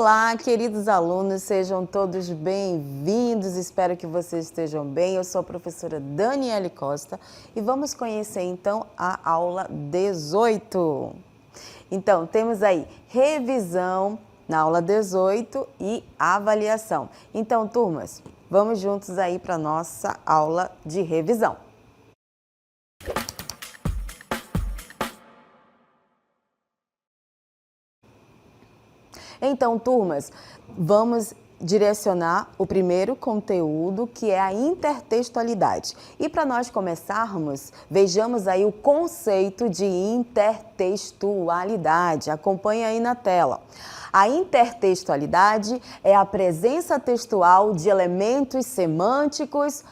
Olá, queridos alunos, sejam todos bem-vindos, espero que vocês estejam bem. Eu sou a professora Daniele Costa e vamos conhecer então a aula 18. Então, temos aí revisão na aula 18 e avaliação. Então, turmas, vamos juntos aí para a nossa aula de revisão. Então, turmas, vamos direcionar o primeiro conteúdo, que é a intertextualidade. E para nós começarmos, vejamos aí o conceito de intertextualidade. Acompanhe aí na tela. A intertextualidade é a presença textual de elementos semânticos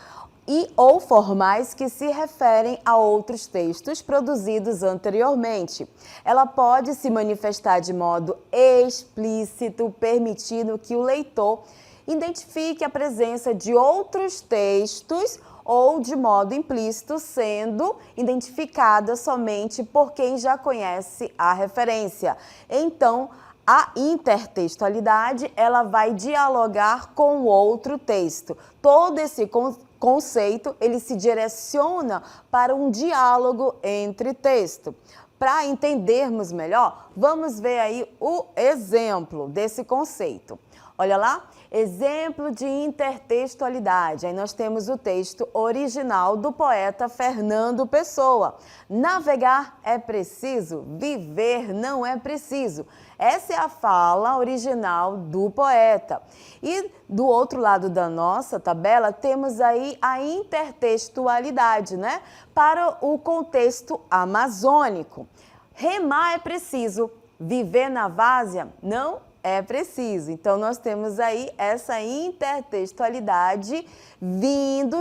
ou formais que se referem a outros textos produzidos anteriormente. Ela pode se manifestar de modo explícito, permitindo que o leitor identifique a presença de outros textos ou de modo implícito, sendo identificada somente por quem já conhece a referência. Então, a intertextualidade, ela vai dialogar com o outro texto. Todo esse conceito, ele se direciona para um diálogo entre texto. Para entendermos melhor, vamos ver aí o exemplo desse conceito. Olha lá, exemplo de intertextualidade. Aí nós temos o texto original do poeta Fernando Pessoa. Navegar é preciso, viver não é preciso. Essa é a fala original do poeta. E do outro lado da nossa tabela, temos aí a intertextualidade, né? Para o contexto amazônico. Remar é preciso, viver na várzea não é preciso. Então, nós temos aí essa intertextualidade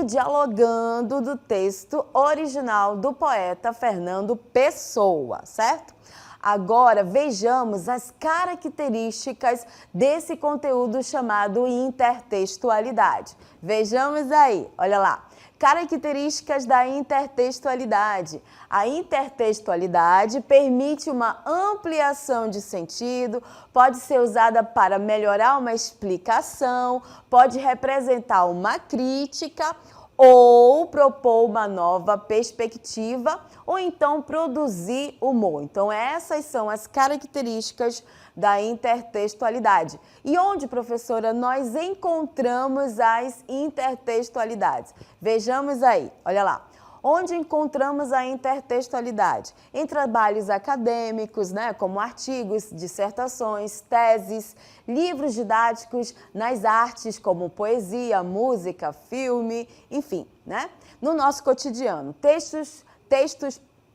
dialogando do texto original do poeta Fernando Pessoa, certo? Agora, vejamos as características desse conteúdo chamado intertextualidade. Vejamos aí, olha lá. Características da intertextualidade. A intertextualidade permite uma ampliação de sentido, pode ser usada para melhorar uma explicação, pode representar uma crítica ou propor uma nova perspectiva, ou então produzir humor. Então, essas são as características da intertextualidade. E onde, professora, nós encontramos as intertextualidades? Vejamos aí, olha lá. Onde encontramos a intertextualidade? Em trabalhos acadêmicos, né, como artigos, dissertações, teses, livros didáticos, nas artes como poesia, música, filme, enfim, né? No nosso cotidiano, textos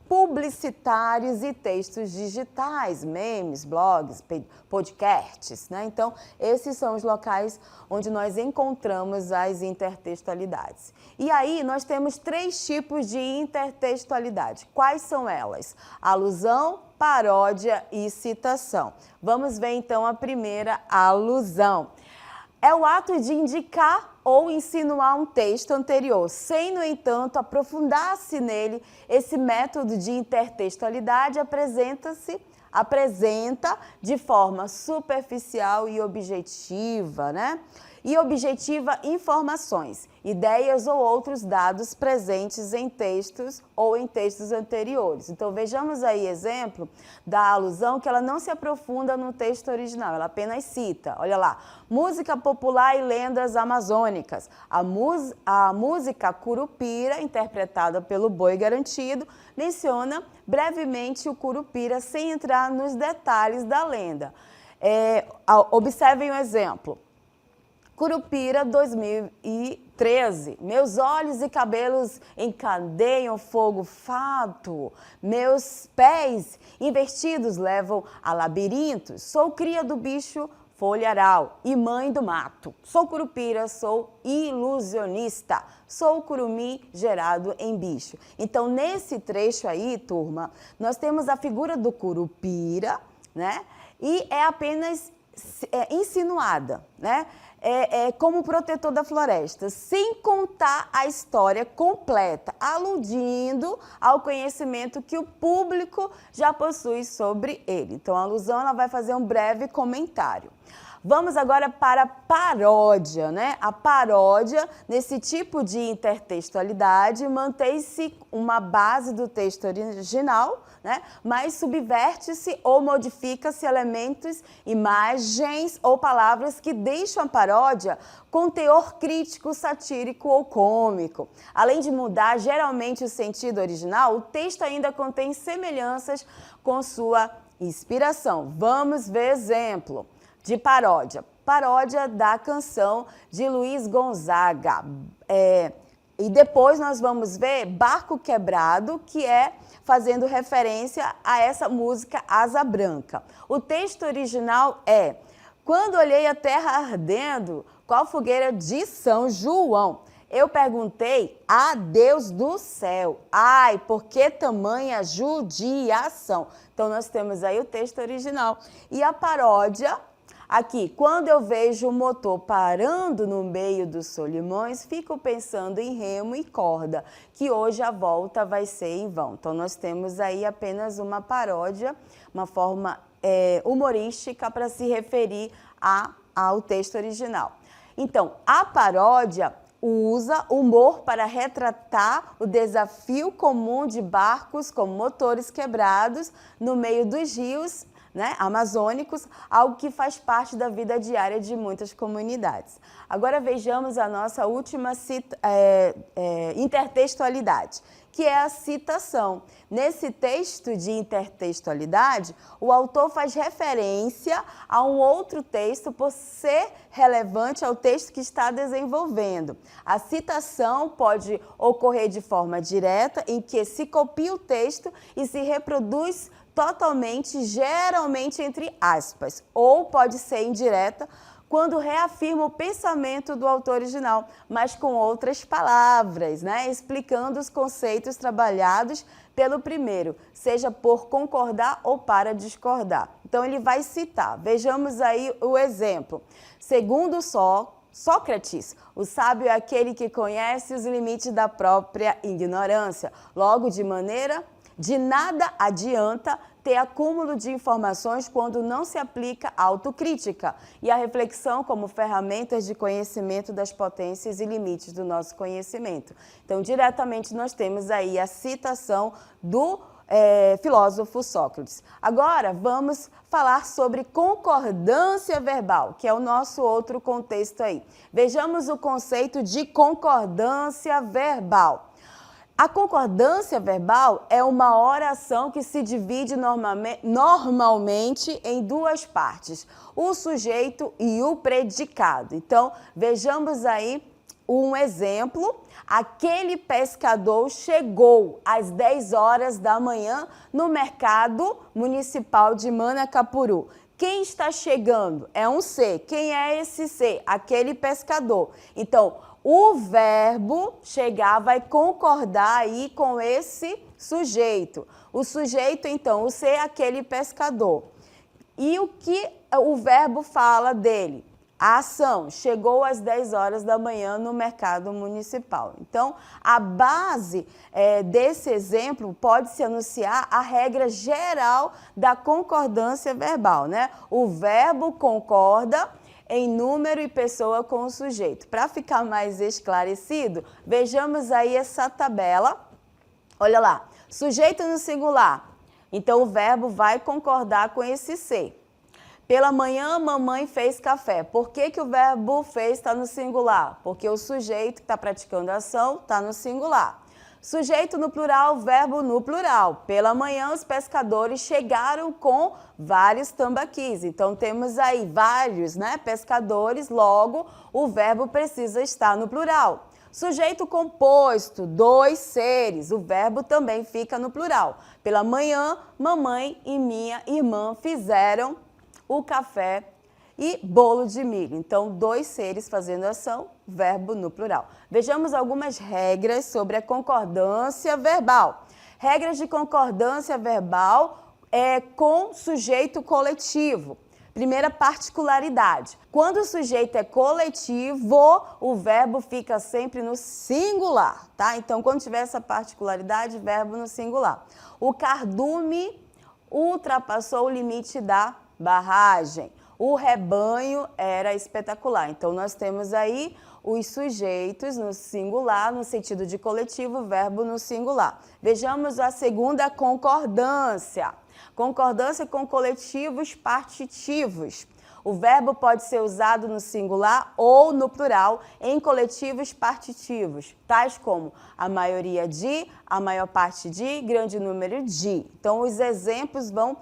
publicitários e textos digitais, memes, blogs, podcasts, né? Então, esses são os locais onde nós encontramos as intertextualidades. E aí, nós temos 3 tipos de intertextualidade. Quais são elas? Alusão, paródia e citação. Vamos ver, então, a primeira, alusão. É o ato de indicar ou insinuar um texto anterior, sem, no entanto, aprofundar-se nele. Esse método de intertextualidade apresenta de forma superficial e objetiva, né? E objetiva informações, ideias ou outros dados presentes em textos ou em textos anteriores. Então, vejamos aí exemplo da alusão que ela não se aprofunda no texto original, ela apenas cita. Olha lá, música popular e lendas amazônicas. A música Curupira, interpretada pelo Boi Garantido, menciona brevemente o Curupira sem entrar nos detalhes da lenda. Observem o exemplo. Curupira 2013. Meus olhos e cabelos encandeiam fogo fato. Meus pés investidos levam a labirintos. Sou cria do bicho folharal e mãe do mato. Sou curupira, sou ilusionista. Sou curumim gerado em bicho. Então, nesse trecho aí, turma, nós temos a figura do curupira, né? E é apenas insinuada, né? Como protetor da floresta, sem contar a história completa, aludindo ao conhecimento que o público já possui sobre ele. Então, a alusão ela vai fazer um breve comentário. Vamos agora para a paródia, né? A paródia, nesse tipo de intertextualidade, mantém-se uma base do texto original, né? Mas subverte-se ou modifica-se elementos, imagens ou palavras que deixam a paródia com teor crítico, satírico ou cômico. Além de mudar geralmente o sentido original, o texto ainda contém semelhanças com sua inspiração. Vamos ver exemplo de paródia. Paródia da canção de Luiz Gonzaga. E depois nós vamos ver Barco Quebrado, que é fazendo referência a essa música Asa Branca. O texto original é: quando olhei a terra ardendo, qual fogueira de São João, eu perguntei a Deus do céu, ai, por que tamanha judiação? Então nós temos aí o texto original. E a paródia, aqui, quando eu vejo o motor parando no meio dos solimões, fico pensando em remo e corda, que hoje a volta vai ser em vão. Então nós temos aí apenas uma paródia, uma forma humorística para se referir ao texto original. Então, a paródia usa humor para retratar o desafio comum de barcos com motores quebrados no meio dos rios, né, amazônicos, algo que faz parte da vida diária de muitas comunidades. Agora vejamos a nossa última intertextualidade, que é a citação. Nesse texto de intertextualidade, o autor faz referência a um outro texto por ser relevante ao texto que está desenvolvendo. A citação pode ocorrer de forma direta, em que se copia o texto e se reproduz totalmente, geralmente entre aspas, ou pode ser indireta, quando reafirma o pensamento do autor original, mas com outras palavras, né? Explicando os conceitos trabalhados pelo primeiro, seja por concordar ou para discordar. Então ele vai citar, vejamos aí o exemplo. Segundo Sócrates, o sábio é aquele que conhece os limites da própria ignorância. Logo, de nada adianta ter acúmulo de informações quando não se aplica a autocrítica e a reflexão como ferramentas de conhecimento das potências e limites do nosso conhecimento. Então, diretamente, nós temos aí a citação do filósofo Sócrates. Agora, vamos falar sobre concordância verbal, que é o nosso outro contexto aí. Vejamos o conceito de concordância verbal. A concordância verbal é uma oração que se divide normalmente em duas partes, o sujeito e o predicado. Então, vejamos aí um exemplo. Aquele pescador chegou às 10 horas da manhã no mercado municipal de Manacapuru. Quem está chegando? É um ser. Quem é esse ser? Aquele pescador. Então, o verbo chegar vai concordar aí com esse sujeito. O sujeito, então, o ser, aquele pescador. E o que o verbo fala dele? A ação chegou às 10 horas da manhã no mercado municipal. Então, a base desse exemplo pode-se anunciar a regra geral da concordância verbal, né? O verbo concorda em número e pessoa com o sujeito. Para ficar mais esclarecido, vejamos aí essa tabela. Olha lá, sujeito no singular. Então, o verbo vai concordar com esse ser. Pela manhã, mamãe fez café. Por que o verbo fez está no singular? Porque o sujeito que está praticando a ação está no singular. Sujeito no plural, verbo no plural. Pela manhã, os pescadores chegaram com vários tambaquis. Então, temos aí vários, né, pescadores, logo, o verbo precisa estar no plural. Sujeito composto, dois seres, o verbo também fica no plural. Pela manhã, mamãe e minha irmã fizeram o café e bolo de milho. Então, dois seres fazendo ação, verbo no plural. Vejamos algumas regras sobre a concordância verbal. Regras de concordância verbal com sujeito coletivo. Primeira particularidade. Quando o sujeito é coletivo, o verbo fica sempre no singular, tá? Então, quando tiver essa particularidade, verbo no singular. O cardume ultrapassou o limite da barragem. O rebanho era espetacular. Então, nós temos aí os sujeitos no singular, no sentido de coletivo, verbo no singular. Vejamos a segunda concordância. Concordância com coletivos partitivos. O verbo pode ser usado no singular ou no plural em coletivos partitivos, tais como a maioria de, a maior parte de, grande número de. Então, os exemplos vão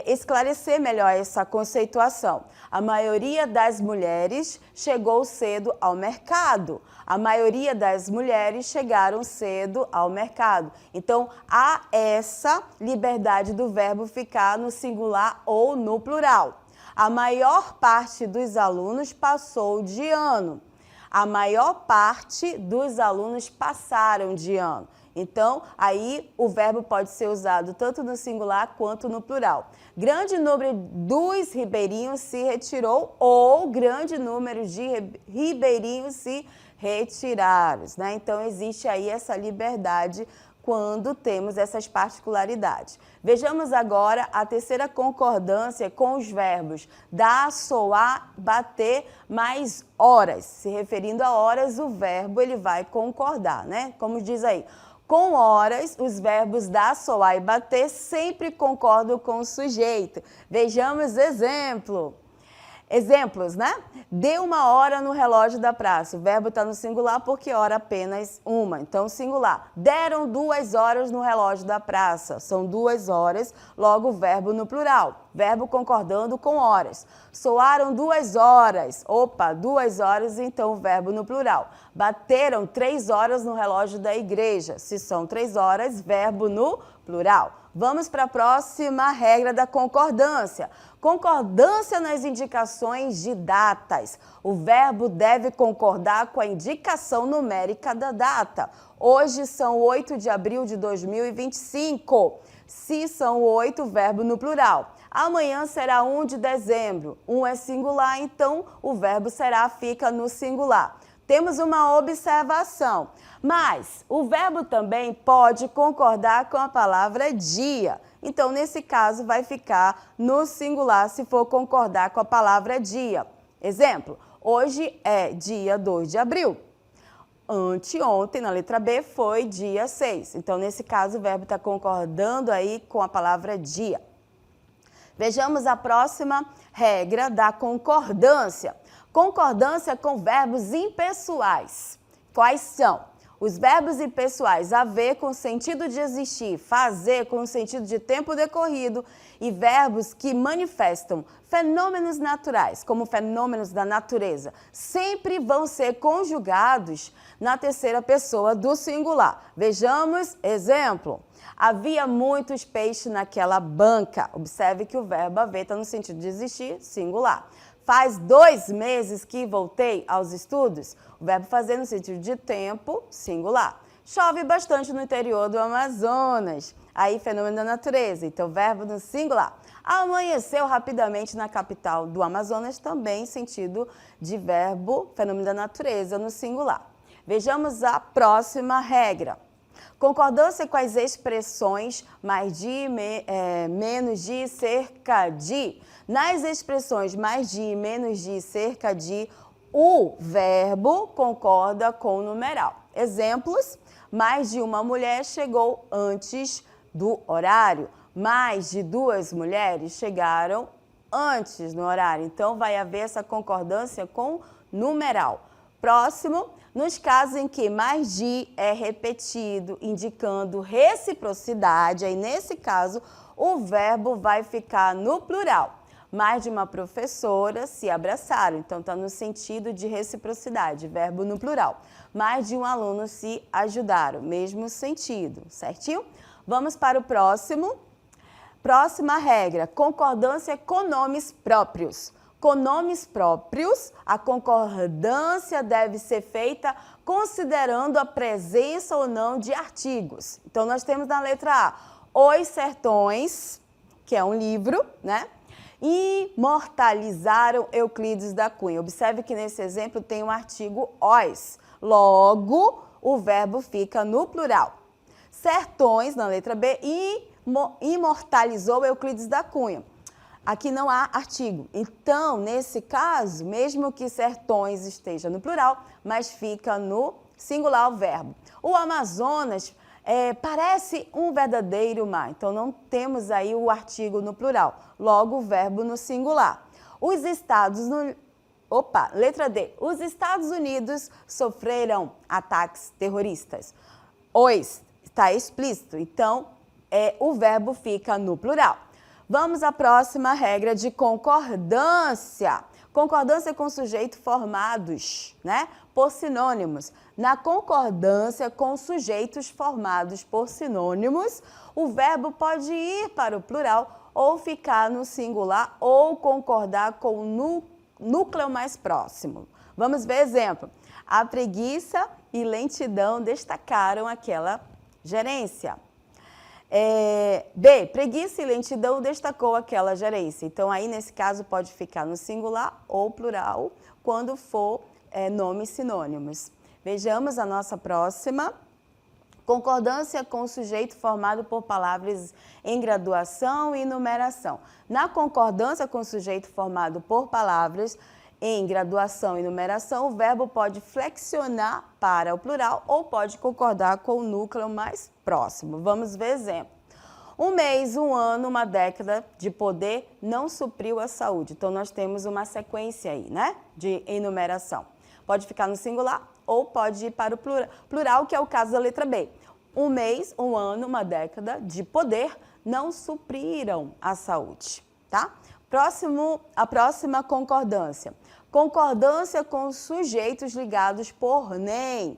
esclarecer melhor essa conceituação. A maioria das mulheres chegou cedo ao mercado. A maioria das mulheres chegaram cedo ao mercado. Então, há essa liberdade do verbo ficar no singular ou no plural. A maior parte dos alunos passou de ano. A maior parte dos alunos passaram de ano. Então, aí o verbo pode ser usado tanto no singular quanto no plural. Grande número dos ribeirinhos se retirou ou grande número de ribeirinhos se retiraram, né? Então, existe aí essa liberdade quando temos essas particularidades. Vejamos agora a terceira concordância com os verbos dar, soar, bater, mais horas. Se referindo a horas, o verbo ele vai concordar, né? Como diz aí, com horas, os verbos dar, soar e bater sempre concordam com o sujeito. Vejamos exemplo. Exemplos, né? Deu uma hora no relógio da praça. O verbo está no singular porque hora apenas uma. Então, singular. Deram 2 horas no relógio da praça. São 2 horas, logo o verbo no plural. Verbo concordando com horas. Soaram 2 horas. Opa, 2 horas, então o verbo no plural. Bateram 3 horas no relógio da igreja. Se são 3 horas, verbo no plural. Vamos para a próxima regra da concordância. Concordância nas indicações de datas. O verbo deve concordar com a indicação numérica da data. Hoje são 8 de abril de 2025. Se são 8, verbo no plural. Amanhã será 1 de dezembro. 1 é singular, então o verbo fica no singular. Temos uma observação, mas o verbo também pode concordar com a palavra dia. Então, nesse caso, vai ficar no singular se for concordar com a palavra dia. Exemplo, hoje é dia 2 de abril. Anteontem, na letra B, foi dia 6. Então, nesse caso, o verbo está concordando aí com a palavra dia. Vejamos a próxima regra da concordância. Concordância com verbos impessoais. Quais são? Os verbos impessoais, haver com o sentido de existir, fazer com o sentido de tempo decorrido e verbos que manifestam fenômenos naturais, como fenômenos da natureza, sempre vão ser conjugados na terceira pessoa do singular. Vejamos exemplo. Havia muitos peixes naquela banca. Observe que o verbo haver está no sentido de existir, singular. Faz 2 meses que voltei aos estudos. O verbo fazer no sentido de tempo, singular. Chove bastante no interior do Amazonas. Aí, fenômeno da natureza. Então, verbo no singular. Amanheceu rapidamente na capital do Amazonas, também sentido de verbo, fenômeno da natureza, no singular. Vejamos a próxima regra. Concordância com as expressões mais de, menos de, cerca de. Nas expressões mais de, menos de, cerca de, o verbo concorda com o numeral. Exemplos, mais de uma mulher chegou antes do horário. Mais de 2 mulheres chegaram antes no horário. Então, vai haver essa concordância com numeral. Próximo, nos casos em que mais de é repetido, indicando reciprocidade, aí nesse caso o verbo vai ficar no plural. Mais de uma professora se abraçaram, então está no sentido de reciprocidade, verbo no plural. Mais de um aluno se ajudaram, mesmo sentido, certinho? Vamos para o próximo. Próxima regra, concordância com nomes próprios. Com nomes próprios, a concordância deve ser feita considerando a presença ou não de artigos. Então, nós temos na letra A, Os Sertões, que é um livro, né? Imortalizaram Euclides da Cunha. Observe que nesse exemplo tem um artigo os. Logo, o verbo fica no plural. Sertões, na letra B, imortalizou Euclides da Cunha. aqui não há artigo. Então, nesse caso, mesmo que sertões esteja no plural, mas fica no singular o verbo. O Amazonas parece um verdadeiro mar, então não temos aí o artigo no plural, logo o verbo no singular. Os Estados letra D. Os Estados Unidos sofreram ataques terroristas. Os está explícito, então o verbo fica no plural. Vamos à próxima regra de concordância. Concordância com sujeito formados, né, por sinônimos. Na concordância com sujeitos formados por sinônimos, o verbo pode ir para o plural ou ficar no singular ou concordar com o núcleo mais próximo. Vamos ver exemplo. A preguiça e lentidão destacaram aquela gerência. B, preguiça e lentidão destacou aquela gerência. Então, aí, nesse caso, pode ficar no singular ou plural, quando for nomes sinônimos. Vejamos a nossa próxima. Concordância com o sujeito formado por palavras em graduação e numeração. Na concordância com o sujeito formado por palavras em graduação e numeração, o verbo pode flexionar para o plural ou pode concordar com o núcleo mais próximo. Vamos ver exemplo. Um mês, um ano, uma década de poder não supriu a saúde. Então, nós temos uma sequência aí, né, de enumeração. Pode ficar no singular ou pode ir para o plural, que é o caso da letra B. Um mês, um ano, uma década de poder não supriram a saúde, tá? A próxima concordância. Concordância com sujeitos ligados por nem.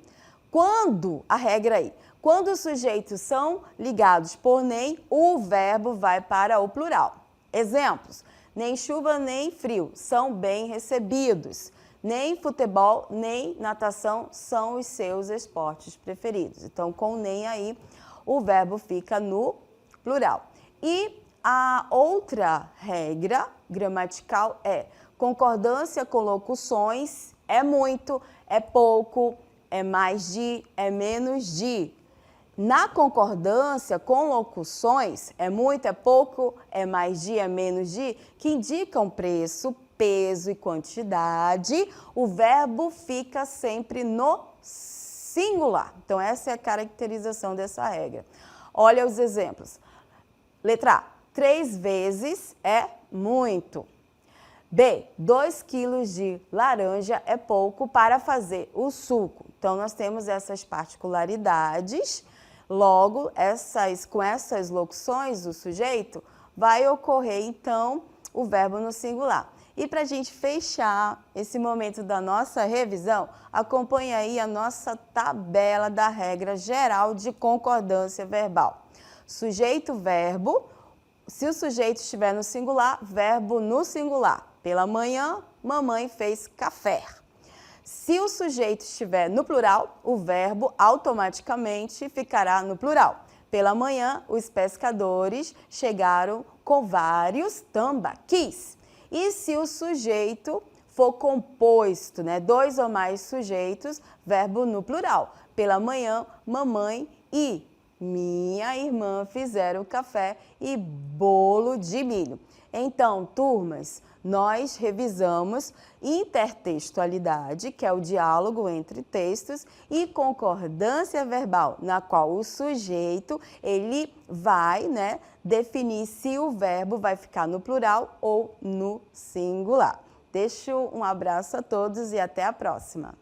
Quando, a regra aí, quando os sujeitos são ligados por nem, o verbo vai para o plural. Exemplos, nem chuva nem frio são bem recebidos. Nem futebol, nem natação são os seus esportes preferidos. Então, com nem aí, o verbo fica no plural. E a outra regra gramatical é concordância com locuções, é muito, é pouco, é mais de, é menos de. Na concordância com locuções, é muito, é pouco, é mais de, é menos de, que indicam preço, peso e quantidade, o verbo fica sempre no singular. Então, essa é a caracterização dessa regra. Olha os exemplos. Letra A, 3 vezes é muito. B, 2 quilos de laranja é pouco para fazer o suco. Então, nós temos essas particularidades. Logo, com essas locuções, o sujeito, vai ocorrer, então, o verbo no singular. E para a gente fechar esse momento da nossa revisão, acompanhe aí a nossa tabela da regra geral de concordância verbal. Sujeito-verbo, se o sujeito estiver no singular, verbo no singular. Pela manhã, mamãe fez café. Se o sujeito estiver no plural, o verbo automaticamente ficará no plural. Pela manhã, os pescadores chegaram com vários tambaquis. E se o sujeito for composto, né, 2 ou mais sujeitos, verbo no plural. Pela manhã, mamãe e minha irmã fizeram café e bolo de milho. Então, turmas, nós revisamos intertextualidade, que é o diálogo entre textos, e concordância verbal, na qual o sujeito ele vai, né, definir se o verbo vai ficar no plural ou no singular. Deixo um abraço a todos e até a próxima.